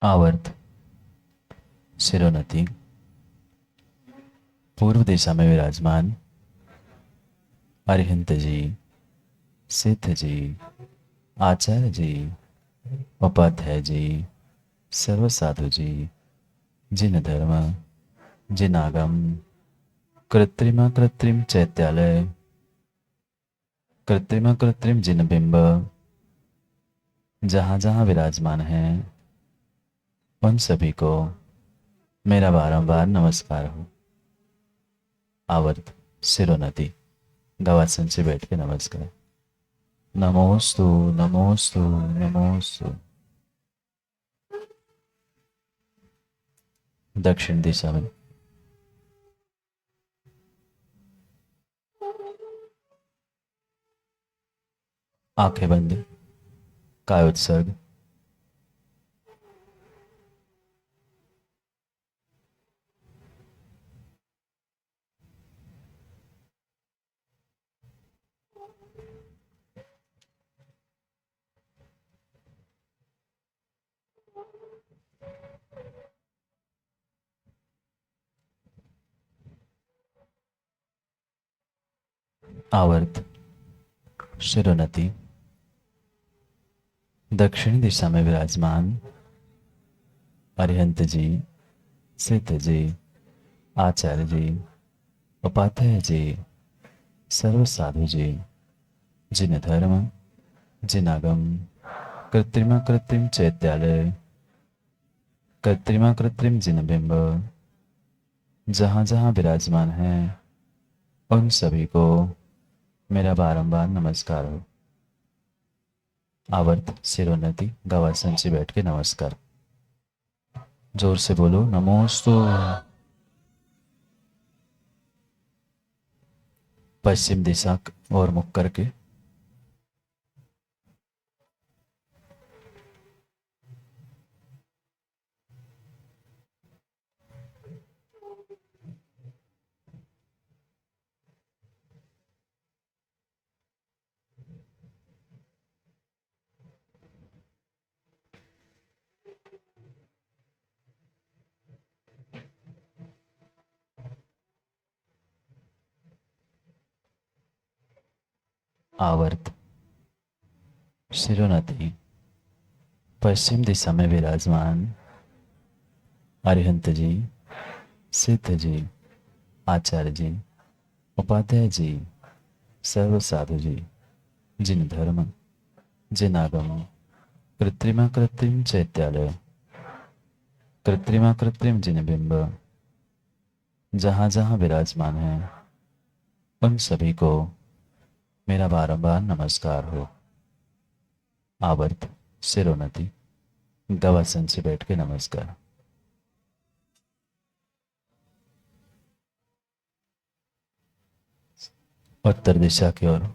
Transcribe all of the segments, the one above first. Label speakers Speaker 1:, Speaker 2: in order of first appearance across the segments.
Speaker 1: आवर्त सिरोन्नति पूर्व दिशा में विराजमान अरिहंत जी, सिद्ध जी, आचार्य जी, उपाध्याय जी, सर्व साधु जी, जिन धर्म, जिन आगम, कृत्रिम चैत्यालय, कृत्रिम जिन बिंब, जहाँ जहाँ विराजमान हैं, उन सभी को मेरा बारंबार नमस्कार हो। आवर्त सिरोन्नति गवासन से बैठ के नमस्कार। नमोस्तु नमोस्तु नमोस्तु। दक्षिण दिशा में आंखें बंद, कायोत्सर्ग। आवर्त शिरोन्नति दक्षिण दिशा में विराजमान अरिहंत जी, सिद्ध जी, आचार्य जी, उपाध्याय जी, सर्व साधु जी, जिन धर्म, जिन आगम, कृत्रिम चैत्यालय, कृत्रिम जिन बिंब, जहाँ जहाँ विराजमान हैं, उन सभी को मेरा बारंबार नमस्कार हो। आवर्त सिरोन्नति गवासन से बैठ के नमस्कार। जोर से बोलो नमोस्तु। पश्चिम दिशा और मुख करके आवर्त शिरोन्नति पश्चिम दिशा में विराजमान अरिहंत जी, सिद्ध जी, आचार्य जी, उपाध्याय जी, सर्व साधु जी, जिन धर्म, जिन आगम, कृत्रिम चैत्यालय, कृत्रिम जिन बिंब, जहाँ जहाँ विराजमान हैं, उन सभी को मेरा बारंबार नमस्कार हो। आवर्त सिरोन्नति गवासन से बैठ के नमस्कार। उत्तर दिशा की ओर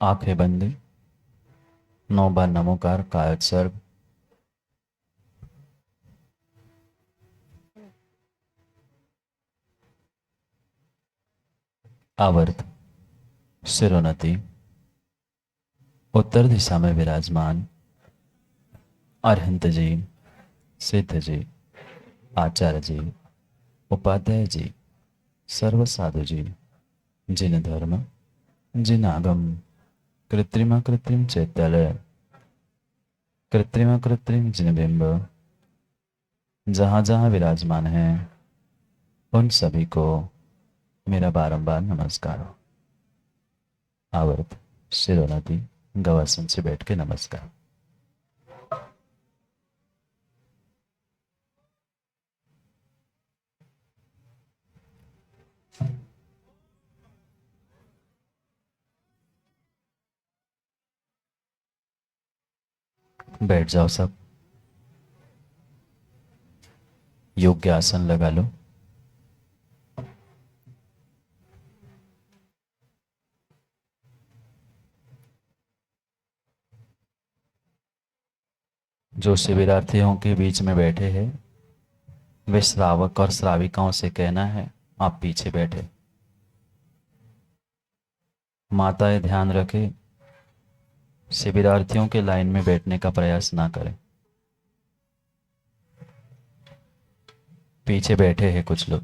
Speaker 1: आंखें बंद, 9 बार नमोकार कायोत्सर्ग। आवर्त सिरोन्नति उत्तर दिशा में विराजमान अरहंत जी, सिद्ध जी, आचार्य जी, उपाध्याय जी, सर्व साधु जी, जिन धर्म, जिन आगम, कृत्रिम चैत्यालय, कृत्रिम जिन बिंब, जहाँ जहाँ विराजमान हैं, उन सभी को मेरा बारंबार नमस्कार हो। आवर्त सिरोन्नति गवासन से बैठ के नमस्कार। बैठ जाओ सब, योग्य आसन लगा लो। जो शिविरार्थियों के बीच में बैठे हैं वे श्रावक और श्राविकाओं से कहना है आप पीछे बैठे। माताएं ध्यान रखें, शिविरार्थियों के लाइन में बैठने का प्रयास ना करें। पीछे बैठे हैं कुछ लोग।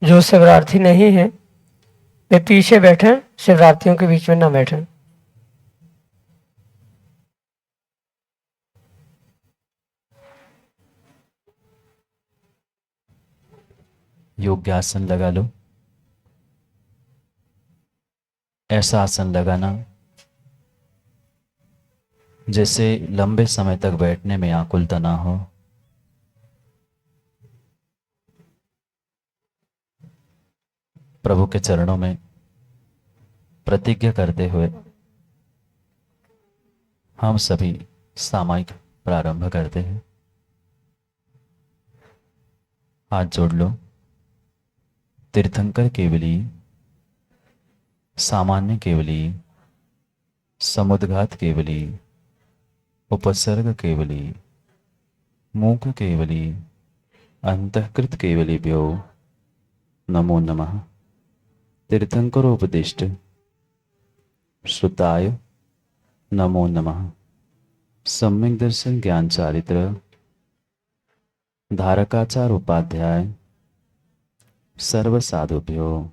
Speaker 2: जो शिवरार्थी नहीं है वे पीछे बैठे, शिवरार्थियों के बीच में ना बैठे।
Speaker 1: योग्य आसन लगा लो। ऐसा आसन लगाना जैसे लंबे समय तक बैठने में आकुलता ना हो। प्रभु के चरणों में प्रतिज्ञा करते हुए हम सभी सामायिक प्रारंभ करते हैं। हाथ जोड़ लो। तीर्थंकर केवली, सामान्य केवली, समुद्घात केवली, उपसर्ग केवली, मूक केवली, अंतःकृत केवलीभ्यो नमो नमः। तीर्थंकरोपदिष्ट श्रुताय नमो नमः। सम्यक दर्शन ज्ञान चारित्र धारकाचार उपाध्याय सर्व साधुभ्यो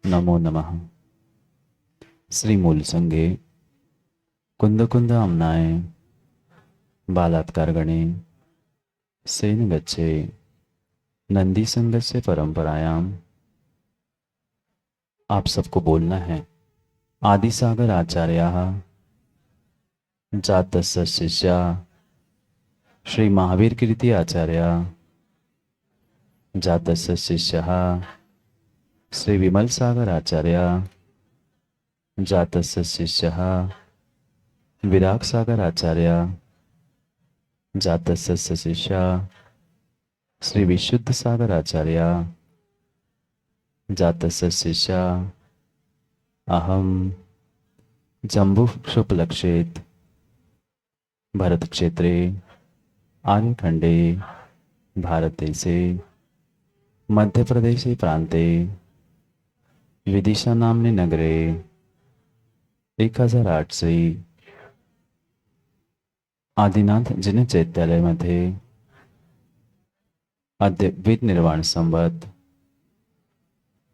Speaker 1: नमो नमः। श्री मूल संगे कुंद कुंद अमनाए बालात्कार गणे सेन गच्छे नंदी संगस्य परंपरायाम। आप सबको बोलना है आदि सागर आचार्य जातस्य शिष्या श्री महावीर कीर्ति आचार्य जातस्य शिष्यः श्री विमल सागर आचार्य जातस्य शिष्यः विराग सागर आचार्य जातस्य शिष्य श्री विशुद्ध सागर आचार्य जातस्य शिष्य अहम जम्बू शुक्लक्षेत्र भरत क्षेत्रे आर्यखंडे भारते से मध्य प्रदेशे प्रांते विदिशा नामने नगरे 1008 से आदिनाथ जिन चैत्यालय मध्ये अद्य विद निर्वाण संवत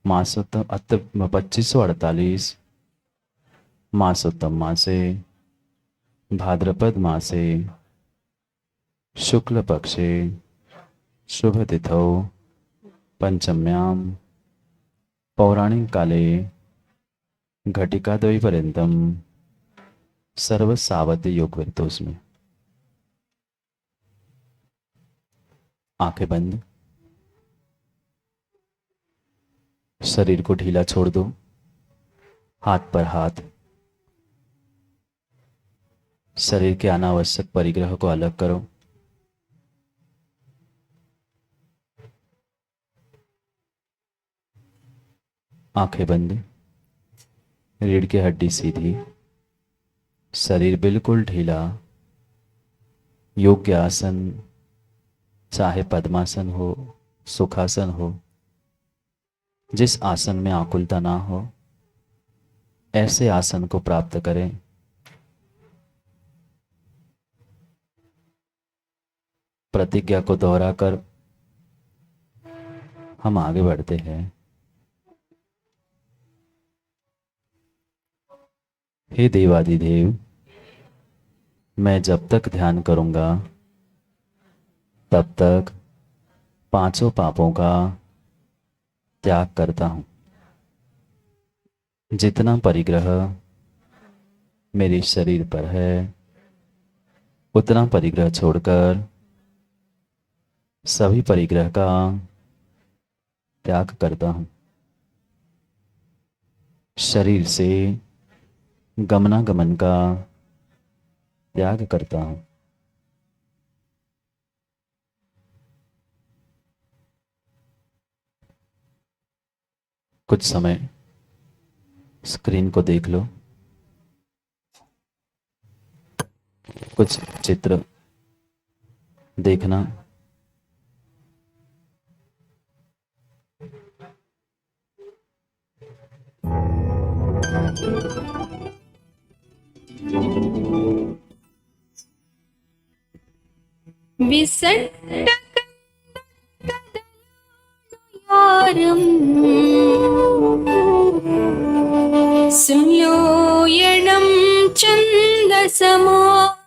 Speaker 1: मासोत्तम 2548 मासोत्तम मासे भाद्रपद मासे शुक्ल पक्षे शुभ तिथौ पंचम्यां पौराणिक काले घटिका द्वय पर्यंतम सर्व सावत योग में। आंखें बंद। शरीर को ढीला छोड़ दो। हाथ पर हाथ। शरीर के अनावश्यक परिग्रह को अलग करो। आंखें बंद। रीढ़ की हड्डी सीधी। शरीर बिल्कुल ढीला। योग्य आसन, चाहे पद्मासन हो, सुखासन हो, जिस आसन में आकुलता ना हो ऐसे आसन को प्राप्त करें। प्रतिज्ञा को दोहराकर हम आगे बढ़ते हैं। हे देवादिदेव, मैं जब तक ध्यान करूंगा तब तक पांचों पापों का त्याग करता हूं। जितना परिग्रह मेरे शरीर पर है उतना परिग्रह छोड़कर सभी परिग्रह का त्याग करता हूं। शरीर से गमनागमन का त्याग करता हूं। कुछ समय स्क्रीन को देख लो। कुछ चित्र देखना।
Speaker 3: विसट्टकदयारं संयोयनं छन्दसमानम्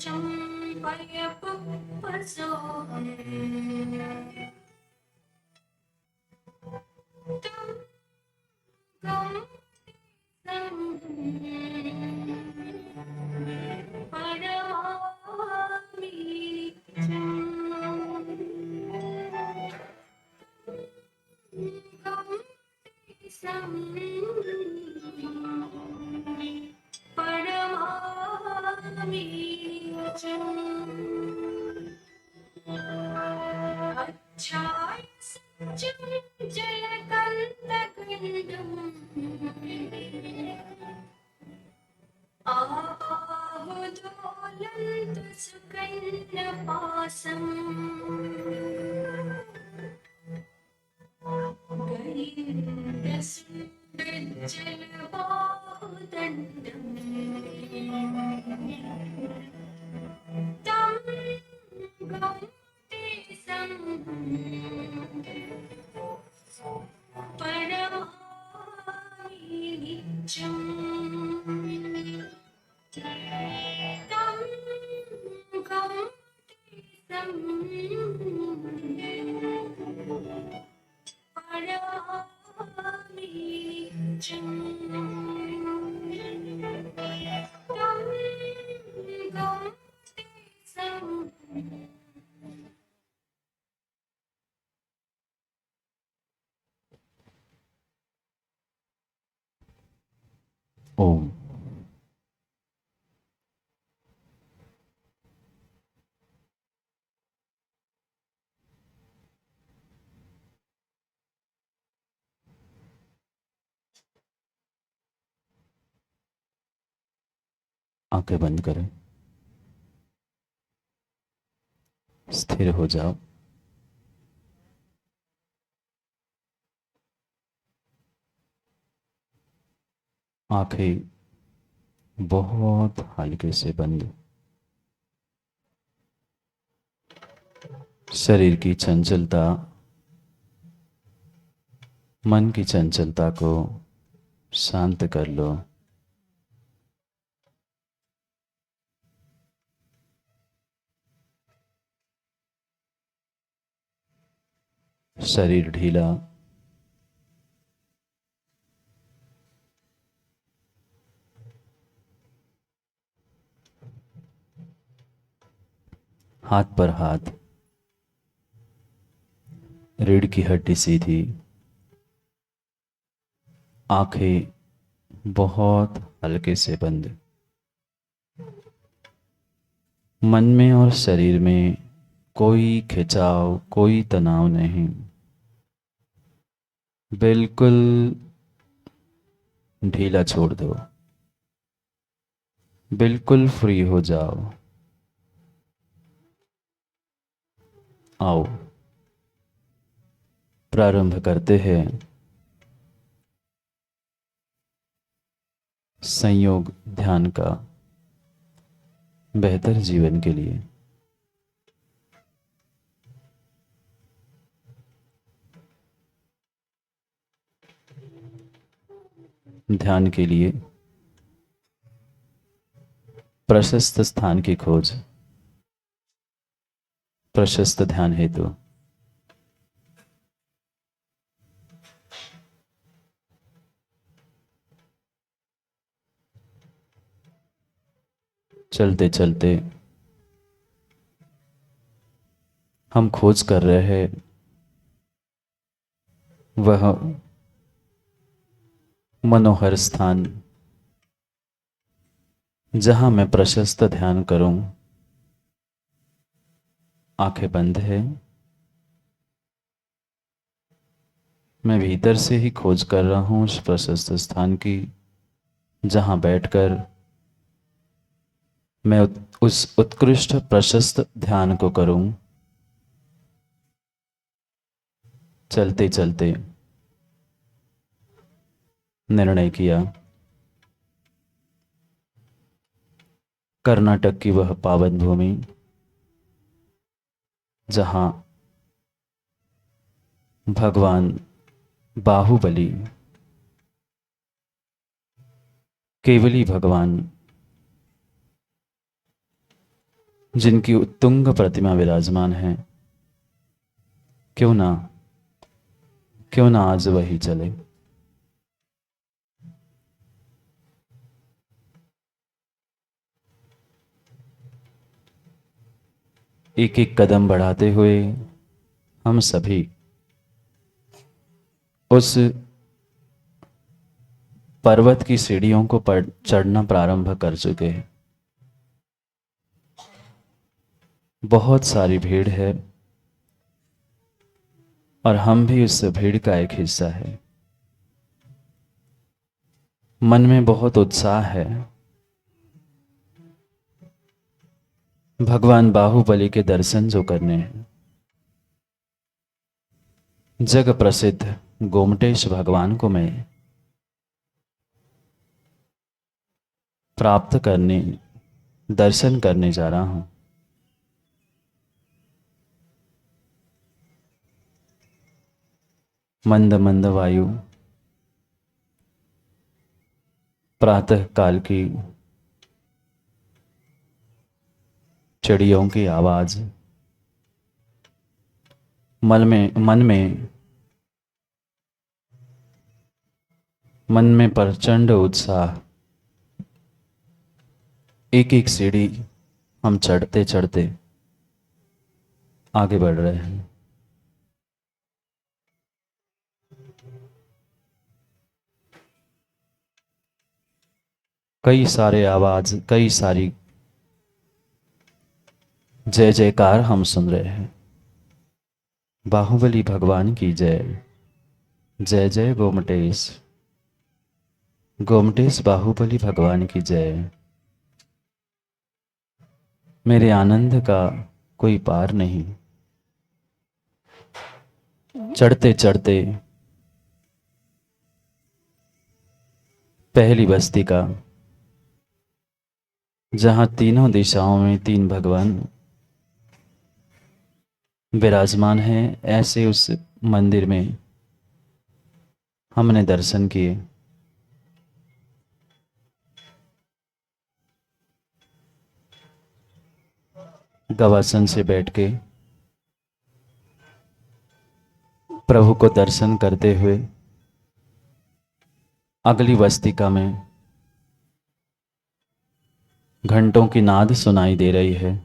Speaker 3: चम्पयपुप्पसो तं गं परमामि परमामि अच्छाय सत्यं जलकन्तकण्डम् आहुदोलन्तु सुकन्नपासम् गरीन्दसुन्दज्जलबाहुदण्डम् तं गं तेसं परमामि नित्यम् तं गं तेसं परमामि नित्यम् तं गं तेसं
Speaker 1: ओम। आंखें बंद करें, स्थिर हो जाओ। आंखें बहुत हल्के से बंद। शरीर की चंचलता, मन की चंचलता को शांत कर लो। शरीर ढीला, हाथ पर हाथ, रीढ़ की हड्डी सीधी, आंखें बहुत हल्के से बंद। मन में और शरीर में कोई खिंचाव, कोई तनाव नहीं। बिल्कुल ढीला छोड़ दो, बिल्कुल फ्री हो जाओ। आओ प्रारंभ करते हैं संयोग ध्यान का बेहतर जीवन के लिए। ध्यान के लिए प्रशस्त स्थान की खोज, प्रशस्त ध्यान हेतु चलते चलते हम खोज कर रहे हैं वह मनोहर स्थान जहां मैं प्रशस्त ध्यान करूं। आंखें बंद है, मैं भीतर से ही खोज कर रहा हूँ उस प्रशस्त स्थान की, जहाँ बैठकर मैं उस उत्कृष्ट प्रशस्त ध्यान को करूं। चलते चलते निर्णय किया, कर्नाटक की वह पावन भूमि जहां भगवान बाहुबली, केवली भगवान, जिनकी उत्तुंग प्रतिमा विराजमान है, क्यों ना आज वही चले। एक एक कदम बढ़ाते हुए हम सभी उस पर्वत की सीढ़ियों को चढ़ना प्रारंभ कर चुके हैं। बहुत सारी भीड़ है और हम भी उस भीड़ का एक हिस्सा है। मन में बहुत उत्साह है। भगवान बाहुबली के दर्शन जो करने हैं, जग प्रसिद्ध गोमटेश भगवान को मैं प्राप्त करने, दर्शन करने जा रहा हूं। मंद मंद वायु, प्रातः काल की चिड़ियों की आवाज, मन में प्रचंड उत्साह। एक एक सीढ़ी हम चढ़ते चढ़ते आगे बढ़ रहे हैं। कई सारे आवाज, कई सारी जय जयकार हम सुन रहे हैं। बाहुबली भगवान की जय, जय जय गोमटेश, गोमटेश बाहुबली भगवान की जय। मेरे आनंद का कोई पार नहीं। चढ़ते चढ़ते पहली बस्ती का, जहां तीनों दिशाओं में तीन भगवान विराजमान हैं, ऐसे उस मंदिर में हमने दर्शन किए। गवासन से बैठ के प्रभु को दर्शन करते हुए अगली वस्तिका में घंटों की नाद सुनाई दे रही है।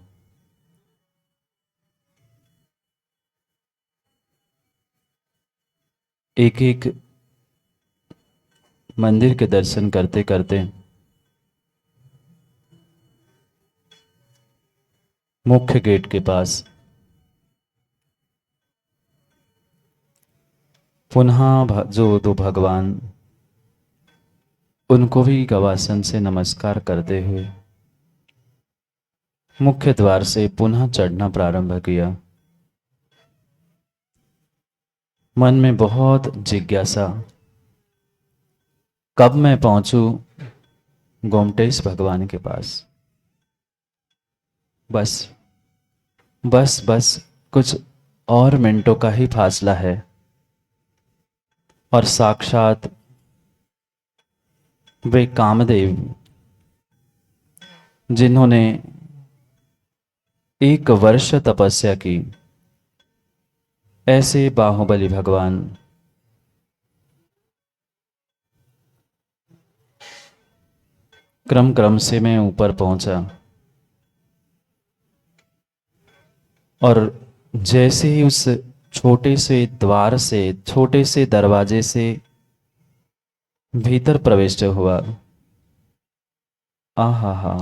Speaker 1: एक एक मंदिर के दर्शन करते करते मुख्य गेट के पास पुनः जो दो भगवान, उनको भी गवासन से नमस्कार करते हुए मुख्य द्वार से पुनः चढ़ना प्रारंभ किया। मन में बहुत जिज्ञासा, कब मैं पहुंचूं गोमटेश भगवान के पास। बस बस बस कुछ और मिनटों का ही फासला है और साक्षात वे कामदेव, जिन्होंने 1 वर्ष तपस्या की, ऐसे बाहुबली भगवान क्रम क्रम से मैं ऊपर पहुंचा और जैसे ही उस छोटे से द्वार से, छोटे से दरवाजे से भीतर प्रवेश हुआ, आहा हा,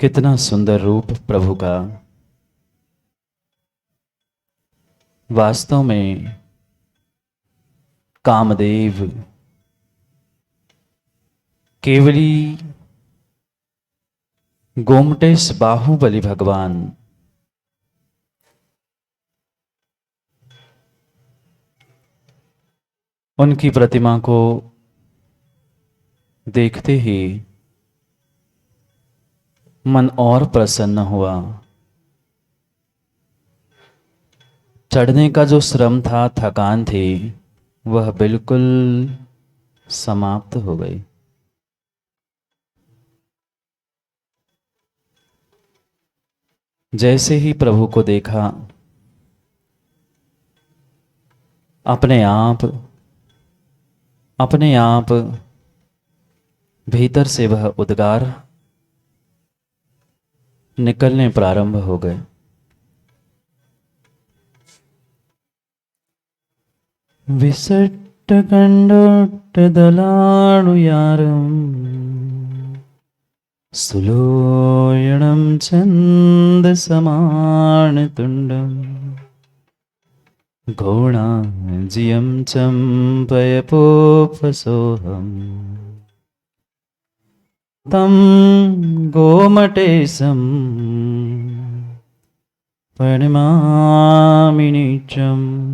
Speaker 1: कितना सुंदर रूप प्रभु का। वास्तव में कामदेव केवली गोमटेश बाहुबली भगवान उनकी प्रतिमा को देखते ही मन और प्रसन्न हुआ। चढ़ने का जो श्रम था, थकान थी, वह बिल्कुल समाप्त हो गई। जैसे ही प्रभु को देखा, अपने आप भीतर से वह उद्गार निकलने प्रारंभ हो गए। विसट्ट कंडोट्ट दलाणुयारम सुलोयणं चंद समान तुंडम घोणाजियं चंपयपोपसोहम तं गोमटेशं प्रणमामि नित्यम्।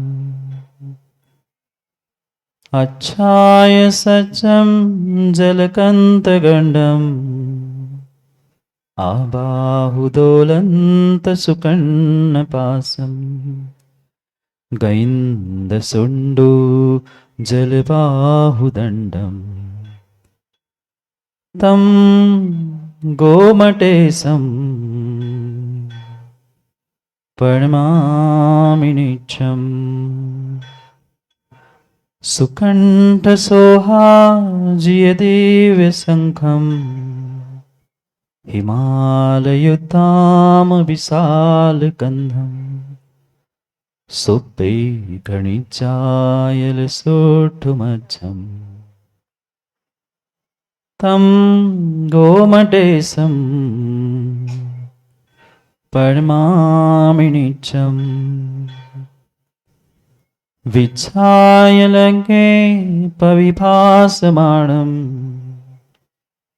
Speaker 1: अच्छाय सच्चं जलकन्तगण्डम् आबाहुदोलन्तसुकर्णपासम् गैन्दसुण्डु जलबाहुदण्डम् तं गोमटेशं प्रणमामि नित्यम्। सुकण्ठसोहाजियदिव्यशङ्खं हिमालयुतां विशालकन्धं सुप्रीगणिचायलसोठुमज्जम् तं गोमटेशं प्रणमामि नित्यम्। विच्छायलङ्के पविभासमाणं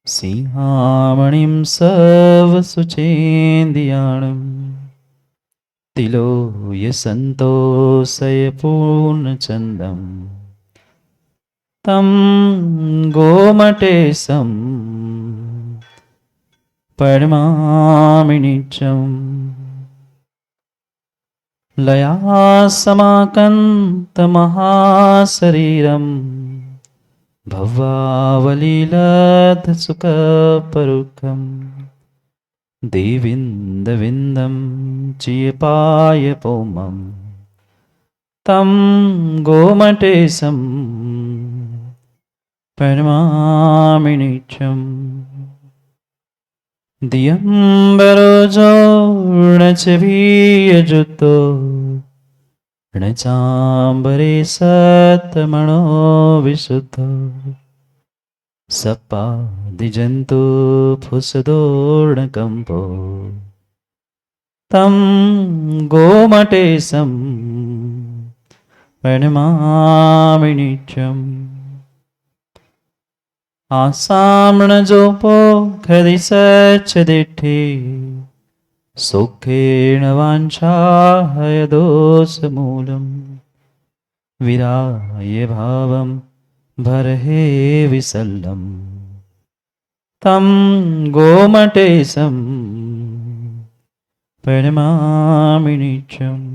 Speaker 1: सिंहामणिं सर्वसुचेन्द्रियाणं तिलोयसन्तोषयपूर्णचन्दं तं गोमटेशं प्रणमामि नित्यम्। लयासमाकन्तमहाशरीरं भवावलीलधसुखपरुखं देविन्दविन्दं चियपायपौमं तं गोमटेशं प्रणमामि नित्यम्। दियम्बरोजोर्णचवीयजुतो णचाम्बरे सत्तमणो विशुद्धो सपादिजन्तु फुसदोर्णकम्पो तं गोमटेशं प्रणमामि नित्यम्। आसाम्णजोपो खदिसच्छदिठे सुखेन वाञ्छाहयदोषमूलं विराय भावं भरहे विसल्लं तं गोमटेशं प्रणमामि नित्यम्।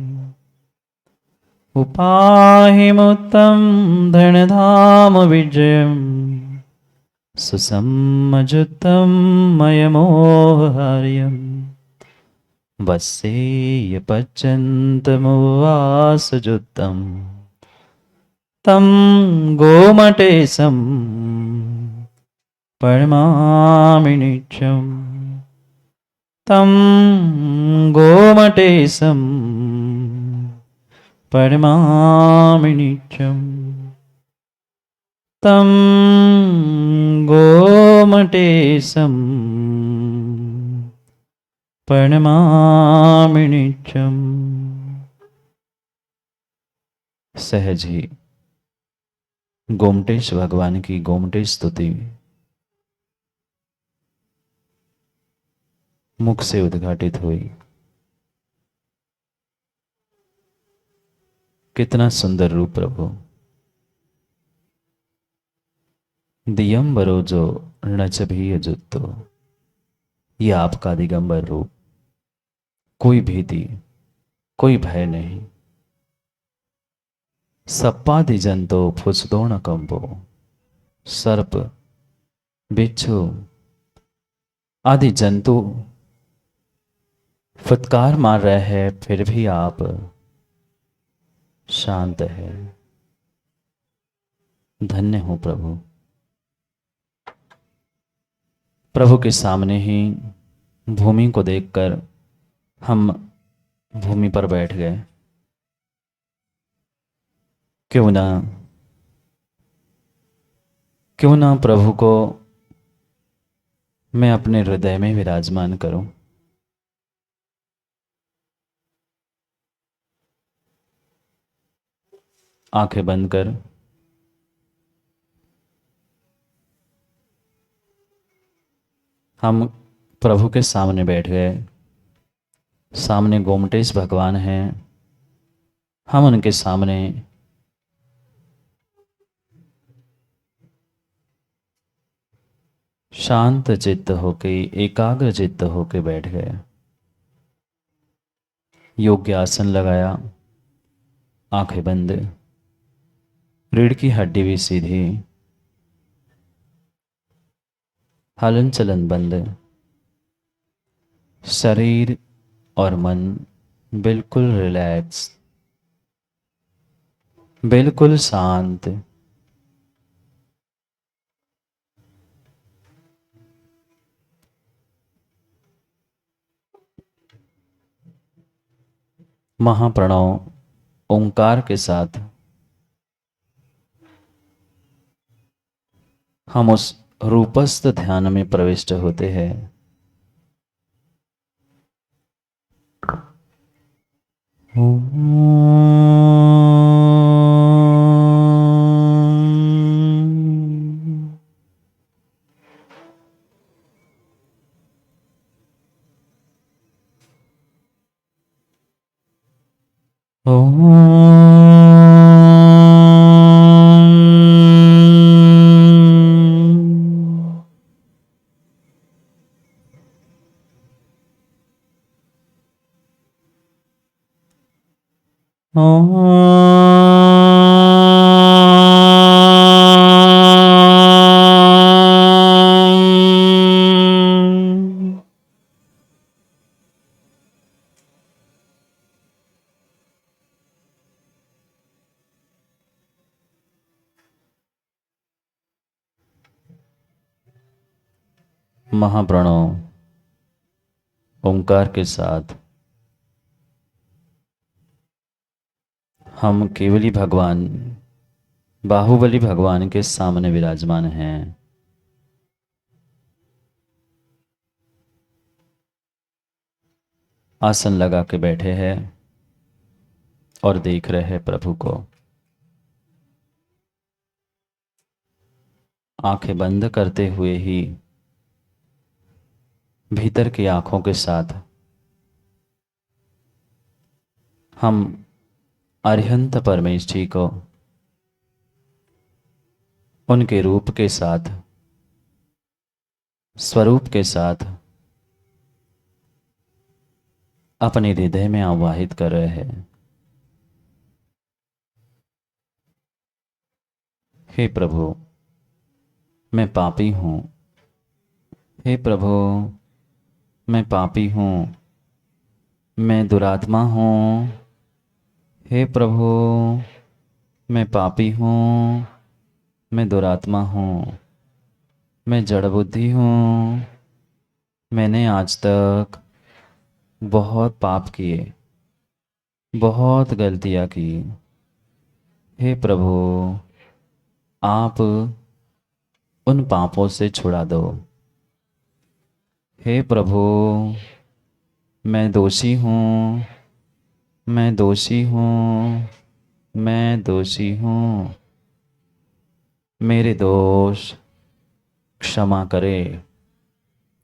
Speaker 1: उपाहिमुत्तं धनधाम विजयम् सुसम्मजुतं मयमोहार्यं वस्येयपच्यन्तमुवासजुतं तं गोमटेशं प्रणमामि नित्यम्। तं गोमटेशं प्रणमामि नित्यम्। तं गोमटेशं प्रणमामि नित्यम्। सहज ही गोमटेश भगवान की गोमटेश स्तुति मुख से उद्घाटित हुई। कितना सुंदर रूप प्रभु। दियंबरो जो नच भी जुत्तो, ये आपका दिगंबर रूप। कोई भीति, कोई भय नहीं। सप्पादि जंतो फुसदो न कंपो, सर्प बिच्छू आदि जंतु फटकार मार रहे हैं, फिर भी आप शांत है। धन्य हो प्रभु। प्रभु के सामने ही भूमि को देखकर हम भूमि पर बैठ गए। क्यों ना प्रभु को मैं अपने हृदय में विराजमान करूं। आंखें बंद कर हम प्रभु के सामने बैठ गए। सामने गोमटेश भगवान हैं। हम उनके सामने शांत चित्त होके, एकाग्र चित्त होके बैठ गए। योग्य आसन लगाया, आंखें बंद, रीढ़ की हड्डी भी सीधी, हलन चलन बंद, शरीर और मन बिल्कुल रिलैक्स, बिल्कुल शांत। महाप्रणव ओंकार के साथ हम उस रूपस्थ ध्यान में प्रविष्ट होते हैं। महाप्रणव ओंकार के साथ हम केवली भगवान, बाहुबली भगवान के सामने विराजमान हैं। आसन लगा के बैठे हैं और देख रहे हैं प्रभु को। आंखें बंद करते हुए ही भीतर की आंखों के साथ हम अरिहंत परमेश जी को उनके रूप के साथ, स्वरूप के साथ अपने हृदय में आवाहित कर रहे हैं। हे प्रभु, मैं पापी हूं। हे प्रभु, मैं पापी हूं, मैं दुरात्मा हूं। हे प्रभु, मैं पापी हूं, मैं दुरात्मा हूं, मैं जड़ बुद्धि हूं। मैंने आज तक बहुत पाप किए, बहुत गलतियां की। हे प्रभु, आप उन पापों से छुड़ा दो। हे प्रभु, मैं दोषी हूँ, मैं दोषी हूँ, मैं दोषी हूँ, मेरे दोष क्षमा करे,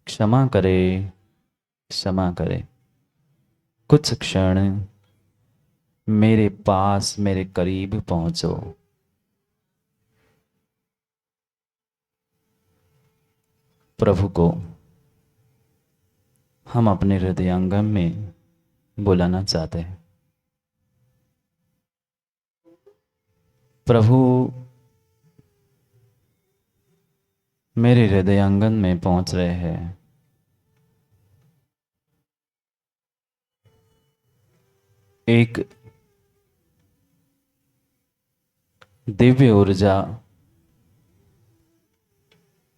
Speaker 1: क्षमा करे, क्षमा करे। कुछ क्षण मेरे पास, मेरे करीब पहुंचो। प्रभु को हम अपने हृदयांगम में बुलाना चाहते हैं। प्रभु मेरे हृदयांगन में पहुंच रहे हैं। एक दिव्य ऊर्जा,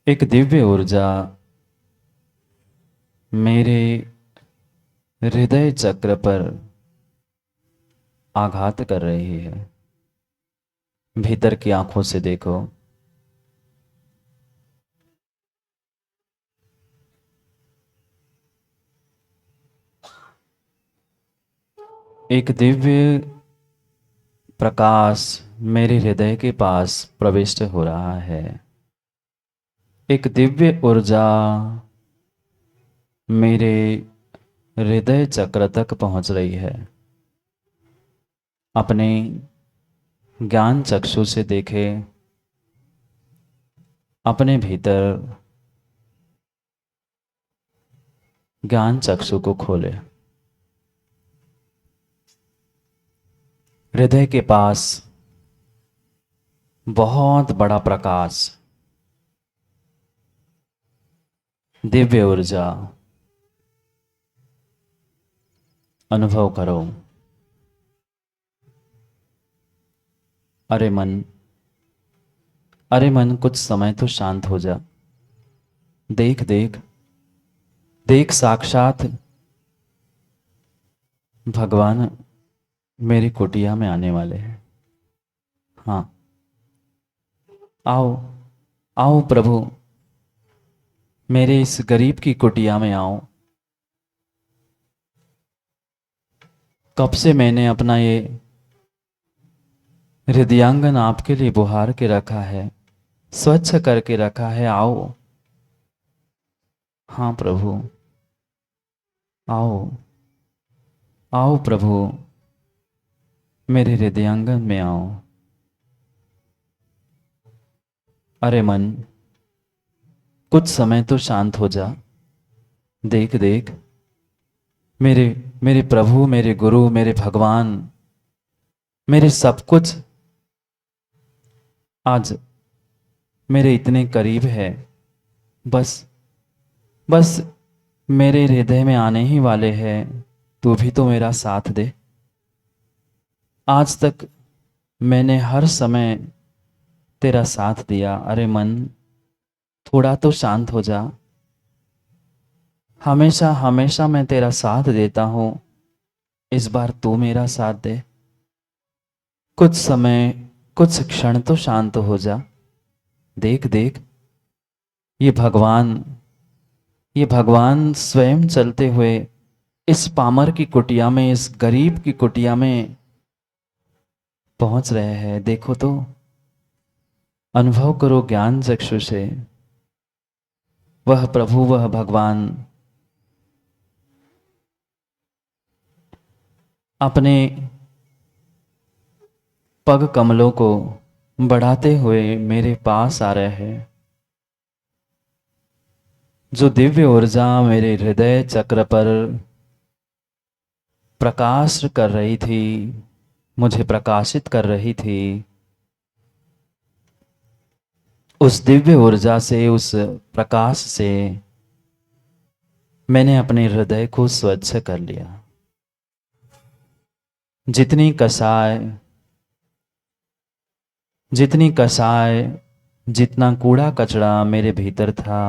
Speaker 1: एक दिव्य ऊर्जा मेरे हृदय चक्र पर आघात कर रही है। भीतर की आंखों से देखो, एक दिव्य प्रकाश मेरे हृदय के पास प्रविष्ट हो रहा है। एक दिव्य ऊर्जा मेरे हृदय चक्र तक पहुंच रही है। अपने ज्ञान चक्षु से देखे, अपने भीतर ज्ञान चक्षु को खोले। हृदय के पास बहुत बड़ा प्रकाश, दिव्य ऊर्जा अनुभव करो। अरे मन, अरे मन, कुछ समय तो शांत हो जा। देख देख देख, साक्षात भगवान मेरी कुटिया में आने वाले हैं। हाँ, आओ आओ प्रभु, मेरे इस गरीब की कुटिया में आओ। कब से मैंने अपना ये हृदयांगन आपके लिए बुहार के रखा है, स्वच्छ करके रखा है। आओ। हाँ प्रभु, आओ आओ प्रभु, मेरे हृदयांगन में आओ। अरे मन, कुछ समय तो शांत हो जा। देख देख, मेरे मेरे प्रभु, मेरे गुरु, मेरे भगवान, मेरे सब कुछ आज मेरे इतने करीब है। बस बस मेरे हृदय में आने ही वाले हैं। तू भी तो मेरा साथ दे। आज तक मैंने हर समय तेरा साथ दिया। अरे मन, थोड़ा तो शांत हो जा। हमेशा हमेशा मैं तेरा साथ देता हूं, इस बार तू मेरा साथ दे। कुछ समय, कुछ क्षण तो शांत हो जा। देख देख, ये भगवान स्वयं चलते हुए इस पामर की कुटिया में, इस गरीब की कुटिया में पहुंच रहे हैं। देखो तो, अनुभव करो ज्ञान चक्षु से। वह प्रभु, वह भगवान अपने पग कमलों को बढ़ाते हुए मेरे पास आ रहे हैं। जो दिव्य ऊर्जा मेरे हृदय चक्र पर प्रकाश कर रही थी, मुझे प्रकाशित कर रही थी, उस दिव्य ऊर्जा से, उस प्रकाश से मैंने अपने हृदय को स्वच्छ कर लिया। जितनी कसाय, जितना कूड़ा कचरा मेरे भीतर था,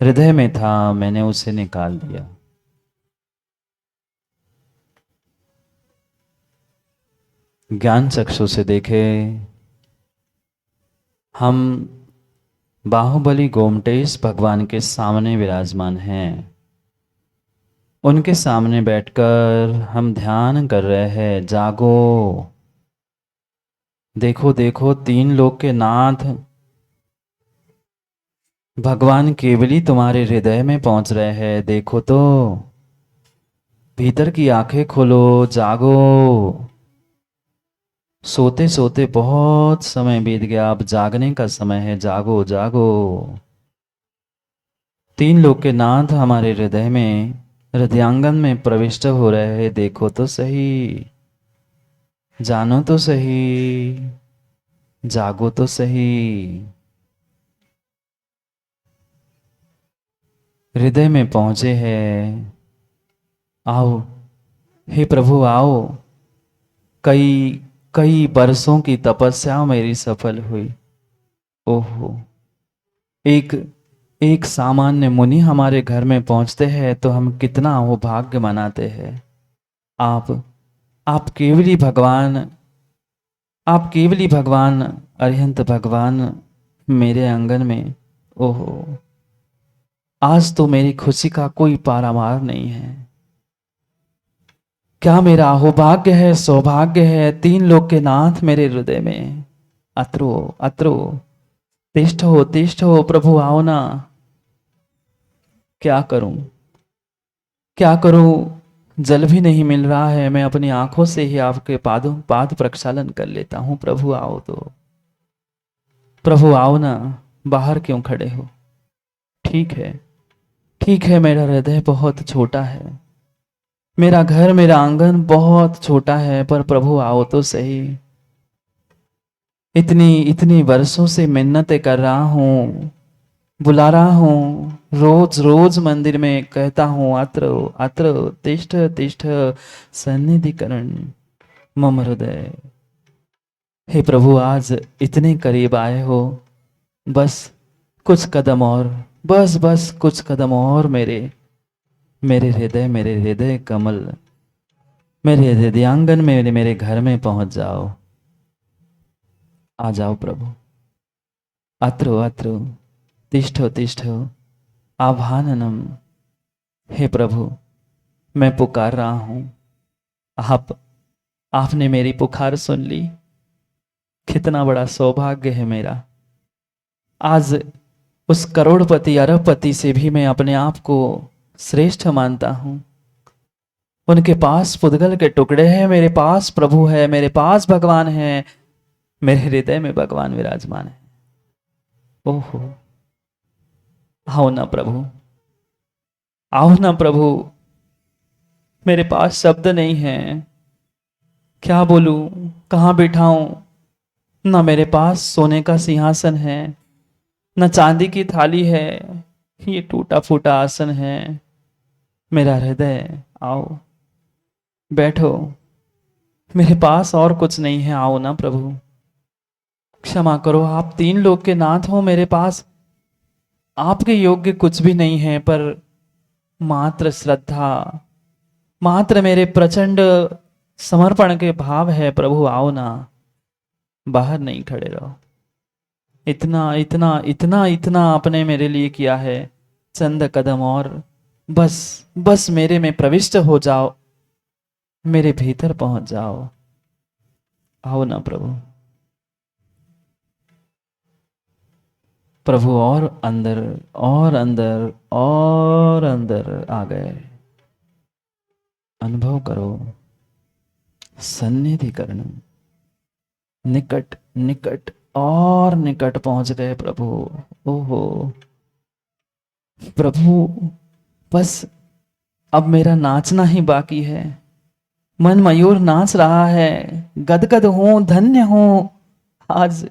Speaker 1: हृदय में था, मैंने उसे निकाल दिया। ज्ञान चक्षु से देखे, हम बाहुबली गोमटेश भगवान के सामने विराजमान हैं। उनके सामने बैठकर हम ध्यान कर रहे हैं। जागो, देखो देखो, तीन लोक के नाथ भगवान केवली तुम्हारे हृदय में पहुंच रहे हैं। देखो तो, भीतर की आंखें खोलो, जागो। सोते सोते बहुत समय बीत गया, अब जागने का समय है। जागो जागो। तीन लोक के नाथ हमारे हृदय में, हृदयांगन में प्रविष्ट हो रहे हैं। देखो तो सही, जानो तो सही, जागो तो सही। हृदय में पहुंचे हैं। आओ हे प्रभु आओ। कई कई बरसों की तपस्या मेरी सफल हुई। ओहो, एक एक सामान्य मुनि हमारे घर में पहुंचते हैं तो हम कितना वो भाग्य मनाते हैं। आप केवली भगवान, आप केवली भगवान, अरिहंत भगवान मेरे आंगन में। ओहो, आज तो मेरी खुशी का कोई पारावार नहीं है। क्या मेरा अहोभाग्य है, सौभाग्य है, तीन लोक के नाथ मेरे हृदय में। अत्रो अत्रो, तिष्ठ हो प्रभु आओ ना। क्या करूं, क्या करूं, जल भी नहीं मिल रहा है। मैं अपनी आंखों से ही आपके पाद प्रक्षालन कर लेता हूं। प्रभु आओ तो, प्रभु आओ ना। बाहर क्यों खड़े हो? ठीक है, ठीक है, मेरा हृदय बहुत छोटा है, मेरा घर मेरा आंगन बहुत छोटा है, पर प्रभु आओ तो सही। इतनी इतनी वर्षों से मिन्नतें कर रहा हूं, बुला रहा हूं, रोज रोज मंदिर में कहता हूं, अत्र अत्र तिष्ठ तिष्ठ सन्निधिकरण मम हृदय। हे प्रभु, आज इतने करीब आए हो, बस कुछ कदम और, बस बस कुछ कदम और मेरे मेरे हृदय, मेरे हृदय कमल, मेरे हृदयांगन में, मेरे घर में पहुंच जाओ। आ जाओ प्रभु। अत्रो अत्रो तिष्ठो तिष्ठो आभाननम। हे प्रभु, मैं पुकार रहा हूं, आपने मेरी पुकार सुन ली। कितना बड़ा सौभाग्य है मेरा। आज उस करोड़पति अरबपति से भी मैं अपने आप को श्रेष्ठ मानता हूं। उनके पास पुद्गल के टुकड़े हैं, मेरे पास प्रभु है, मेरे पास भगवान है, मेरे हृदय में भगवान विराजमान है। ओहो, आओ ना प्रभु, आओ ना प्रभु। मेरे पास शब्द नहीं है, क्या बोलूं, कहां बैठाऊं। ना मेरे पास सोने का सिंहासन है, न चांदी की थाली है, ये टूटा फूटा आसन है। मेरा हृदय, आओ बैठो। मेरे पास और कुछ नहीं है, आओ ना प्रभु। क्षमा करो, आप तीन लोक के नाथ हो, मेरे पास आपके योग्य कुछ भी नहीं है, पर मात्र श्रद्धा, मात्र मेरे प्रचंड समर्पण के भाव है। प्रभु आओ ना, बाहर नहीं खड़े रहो। इतना इतना इतना इतना आपने मेरे लिए किया है, चंद कदम और, बस बस मेरे में प्रविष्ट हो जाओ, मेरे भीतर पहुंच जाओ। आओ ना प्रभु। प्रभु और अंदर और अंदर और अंदर आ गए। अनुभव करो सन्निधिकरण, निकट निकट और निकट पहुंच गए प्रभु। ओहो प्रभु, बस अब मेरा नाचना ही बाकी है। मन मयूर नाच रहा है, गदगद हूं, धन्य हूं। आज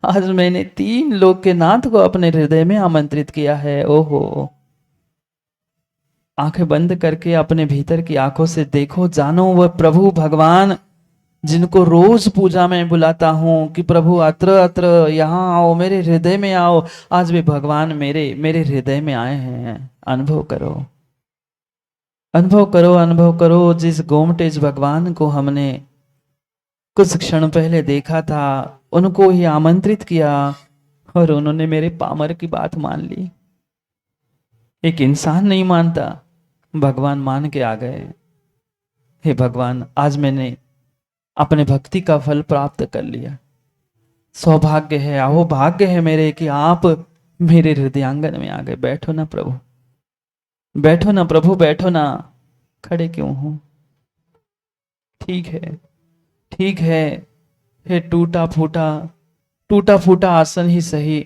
Speaker 1: आज मैंने तीन लोक के नाथ को अपने हृदय में आमंत्रित किया है। ओहो, आंखें बंद करके अपने भीतर की आंखों से देखो, जानो वह प्रभु भगवान जिनको रोज पूजा में बुलाता हूं कि प्रभु अत्र अत्र यहाँ आओ, मेरे हृदय में आओ, आज वे भगवान मेरे मेरे हृदय में आए हैं। अनुभव करो, अनुभव करो, अनुभव करो। जिस गोमटेज भगवान को हमने कुछ क्षण पहले देखा था, उनको ही आमंत्रित किया और उन्होंने मेरे पामर की बात मान ली। एक इंसान नहीं मानता, भगवान मान के आ गए। हे भगवान, आज मैंने अपने भक्ति का फल प्राप्त कर लिया। सौभाग्य है, अहो भाग्य है मेरे कि आप मेरे हृदयांगन में आ गए। बैठो ना प्रभु, बैठो ना प्रभु, बैठो ना, खड़े क्यों हो? ठीक है, ठीक है, हे टूटा फूटा आसन ही सही,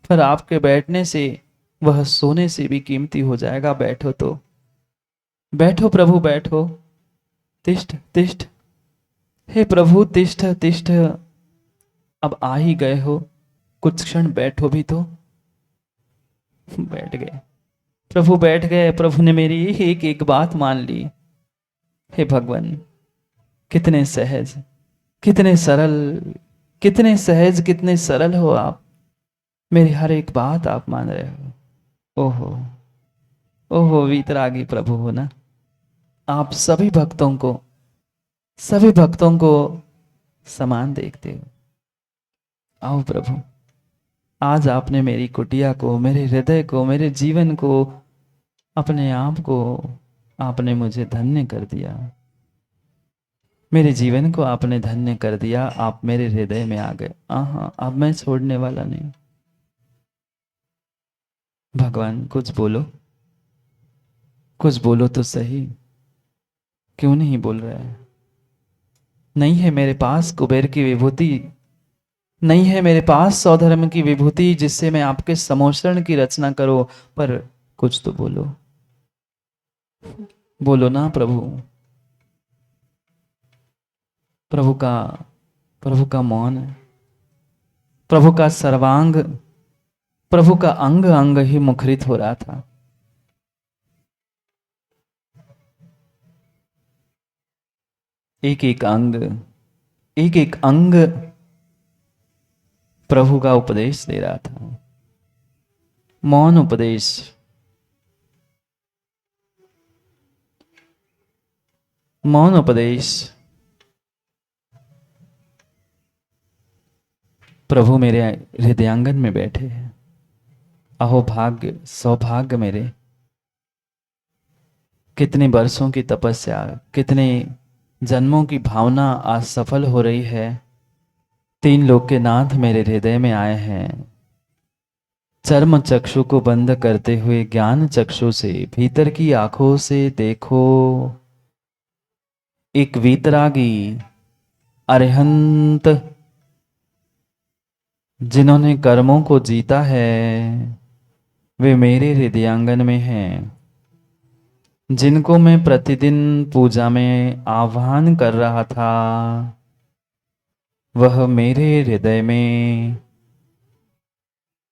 Speaker 1: पर आपके बैठने से वह सोने से भी कीमती हो जाएगा। बैठो तो, बैठो प्रभु बैठो, तिष्ठ तिष्ठ, हे प्रभु तिष्ठ तिष्ठ, अब आ ही गए हो, कुछ क्षण बैठो भी तो। बैठ गए प्रभु, बैठ गए। प्रभु ने मेरी एक एक बात मान ली। हे भगवान, कितने सहज, कितने सरल, कितने सहज, कितने सरल हो आप। मेरी हर एक बात आप मान रहे हो। ओहो, ओहो, वीतरागी प्रभु हो ना आप। सभी भक्तों को समान देखते हो। आओ प्रभु, आज आपने मेरी कुटिया को, मेरे हृदय को, मेरे जीवन को, अपने आप को आपने मुझे धन्य कर दिया। मेरे जीवन को आपने धन्य कर दिया। आप मेरे हृदय में आ गए। हाँ, अब मैं छोड़ने वाला नहीं। भगवान कुछ बोलो, कुछ बोलो तो सही। क्यों नहीं बोल रहे? नहीं है मेरे पास कुबेर की विभूति, नहीं है मेरे पास सौधर्म की विभूति जिससे मैं आपके समोषण की रचना करो, पर कुछ तो बोलो, बोलो ना प्रभु। प्रभु का मौन, प्रभु का सर्वांग, प्रभु का अंग अंग ही मुखरित हो रहा था। एक एक अंग, एक एक अंग प्रभु का उपदेश दे रहा था, मौन उपदेश। मौन उपदेश। प्रभु मेरे हृदयांगन में बैठे हैं। अहो भाग्य, सौभाग्य मेरे। कितने वर्षों की तपस्या, कितने जन्मों की भावना आज सफल हो रही है। तीन लोक के नाथ मेरे हृदय में आए हैं। चर्म चक्षु को बंद करते हुए ज्ञान चक्षु से भीतर की आंखों से देखो। एक वीतरागी अरिहंत जिन्होंने कर्मों को जीता है, वे मेरे हृदयांगन में हैं। जिनको मैं प्रतिदिन पूजा में आह्वान कर रहा था, वह मेरे हृदय में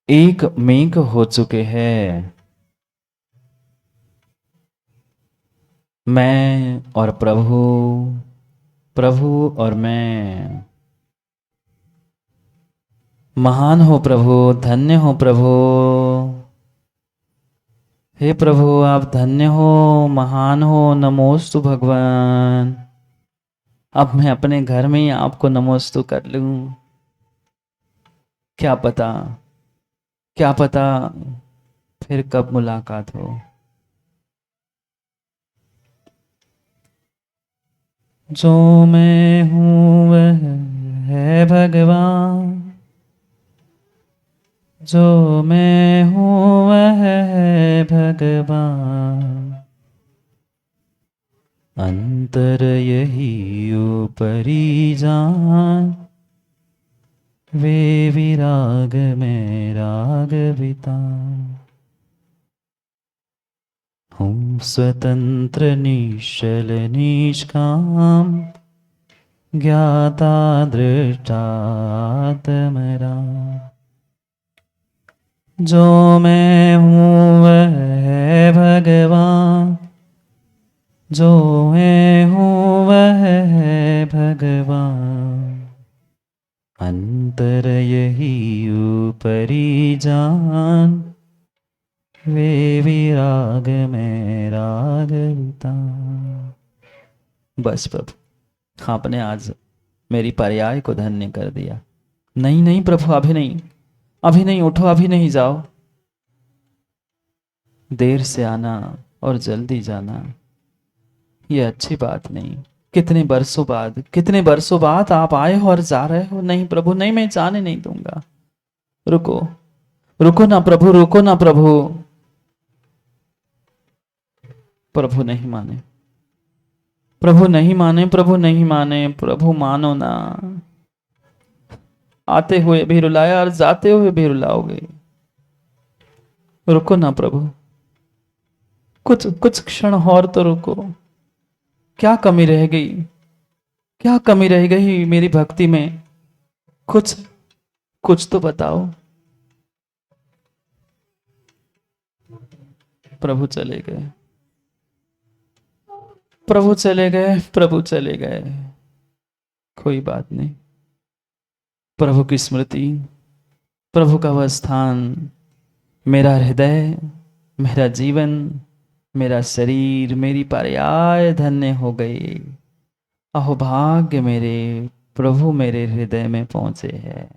Speaker 1: एक मेघ हो चुके हैं। मैं और प्रभु, प्रभु और मैं। महान हो प्रभु, धन्य हो प्रभु। हे प्रभु आप धन्य हो, महान हो। नमोस्तु भगवान। अब मैं अपने घर में ही आपको नमोस्तु कर लूं। क्या पता, क्या पता फिर कब मुलाकात हो। जो मैं हूं वह है भगवान, जो मैं हूं वह है भगवान। अंतर यही ऊपरी जान, वे विराग में राग बिता। हूँ स्वतंत्र निश्चल निष्काम, ज्ञाता दृष्टा आत्मरा। जो मैं हूँ वह है भगवान, जो मैं हूँ वह है भगवान। अंतर यही ऊपरी जान, वे विराग में राग बिता। बस प्रभु आपने आज मेरी पर्याय को धन्य कर दिया। नहीं नहीं प्रभु, अभी नहीं, अभी नहीं उठो, अभी नहीं जाओ। देर से आना और जल्दी जाना ये अच्छी बात नहीं। कितने वर्षों बाद आप आए हो और जा रहे हो। नहीं प्रभु, नहीं, मैं जाने नहीं दूंगा। रुको, रुको ना प्रभु, रुको ना प्रभु। प्रभु नहीं माने, प्रभु नहीं माने, प्रभु नहीं माने। प्रभु मानो ना। आते हुए भी रुलाया और जाते हुए भी रुलाओगे। रुको ना प्रभु, कुछ कुछ क्षण और तो रुको। क्या कमी रह गई, क्या कमी रह गई मेरी भक्ति में? कुछ कुछ तो बताओ। प्रभु चले गए, प्रभु चले गए, प्रभु चले गए। कोई बात नहीं। प्रभु की स्मृति, प्रभु का वह स्थान, मेरा हृदय, मेरा जीवन, मेरा शरीर, मेरी पर्याय धन्य हो गई। अहो भाग्य मेरे, प्रभु मेरे हृदय में पहुंचे हैं।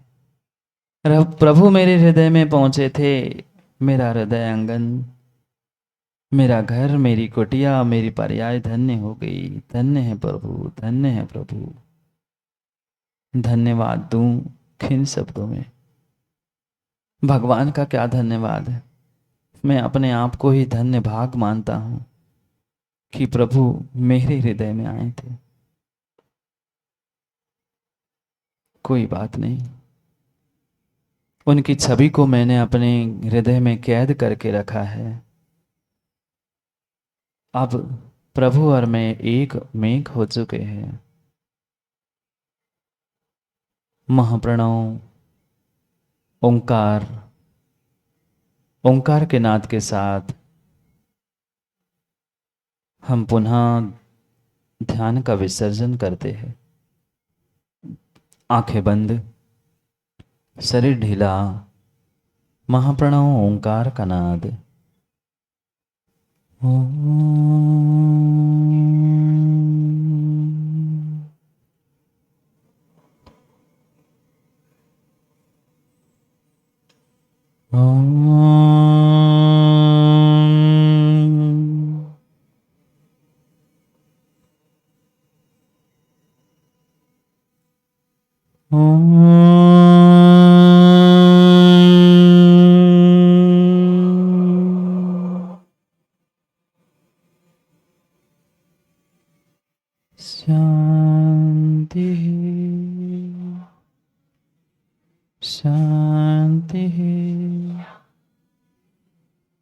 Speaker 1: प्रभु मेरे हृदय में पहुंचे थे। मेरा हृदय आंगन, मेरा घर, मेरी कुटिया, मेरी पर्याय धन्य हो गई। धन्य है प्रभु, धन्य है प्रभु। धन्यवाद दूं किन शब्दों में? भगवान का क्या धन्यवाद है। मैं अपने आप को ही धन्य भाग मानता हूं कि प्रभु मेरे हृदय में आए थे। कोई बात नहीं, उनकी छवि को मैंने अपने हृदय में कैद करके रखा है। अब प्रभु और मैं एक मेघ हो चुके हैं। महाप्रणव ओंकार, ओंकार के नाद के साथ हम पुनः ध्यान का विसर्जन करते हैं। आंखें बंद, शरीर ढीला, महाप्रणव ओंकार का नाद। शांति, शांति,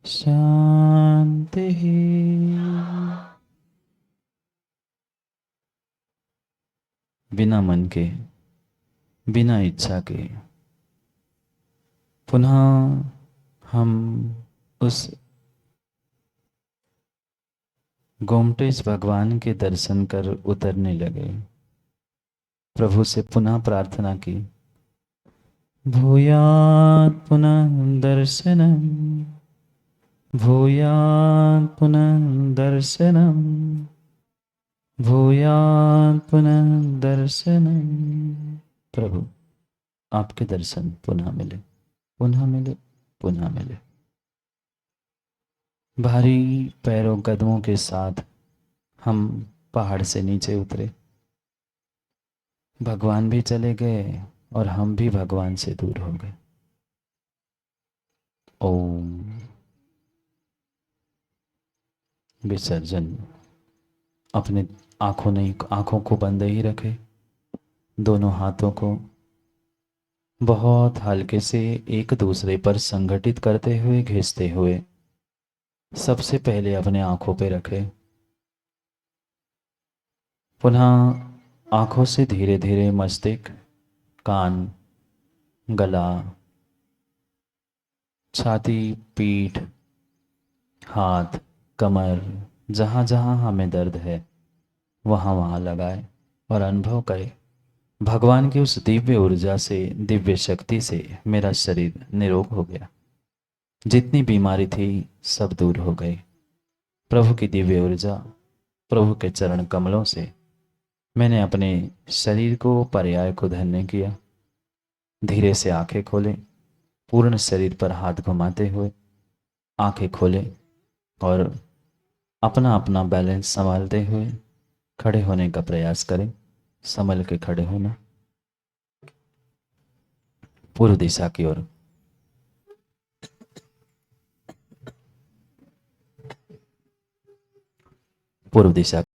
Speaker 1: शांति। बिना मन के, बिना इच्छा के पुनः हम उस गोमटेश भगवान के दर्शन कर उतरने लगे। प्रभु से पुनः प्रार्थना की, भूयात् पुनः दर्शनम, भूयात् पुनः दर्शनम, भूयात् पुनः दर्शनम। प्रभु आपके दर्शन पुनः मिले, पुनः मिले, पुनः मिले। भारी पैरों कदमों के साथ हम पहाड़ से नीचे उतरे। भगवान भी चले गए और हम भी भगवान से दूर हो गए। ओम विसर्जन। अपने आंखों को बंद ही रखे, दोनों हाथों को बहुत हल्के से एक दूसरे पर संगठित करते हुए, घिसते हुए सबसे पहले अपने आंखों पे रखे। पुनः आंखों से धीरे धीरे मस्तिष्क, कान, गला, छाती, पीठ, हाथ, कमर, जहाँ जहाँ हमें दर्द है वहाँ वहाँ लगाए और अनुभव करें भगवान की उस दिव्य ऊर्जा से, दिव्य शक्ति से मेरा शरीर निरोग हो गया। जितनी बीमारी थी सब दूर हो गई। प्रभु की दिव्य ऊर्जा, प्रभु के चरण कमलों से मैंने अपने शरीर को, पर्याय को धन्य किया। धीरे से आंखें खोले, पूर्ण शरीर पर हाथ घुमाते हुए आंखें खोले और अपना अपना बैलेंस संभालते हुए खड़े होने का प्रयास करें, संभल के खड़े होना। पूर्व दिशा की ओर, पूर्व दिशा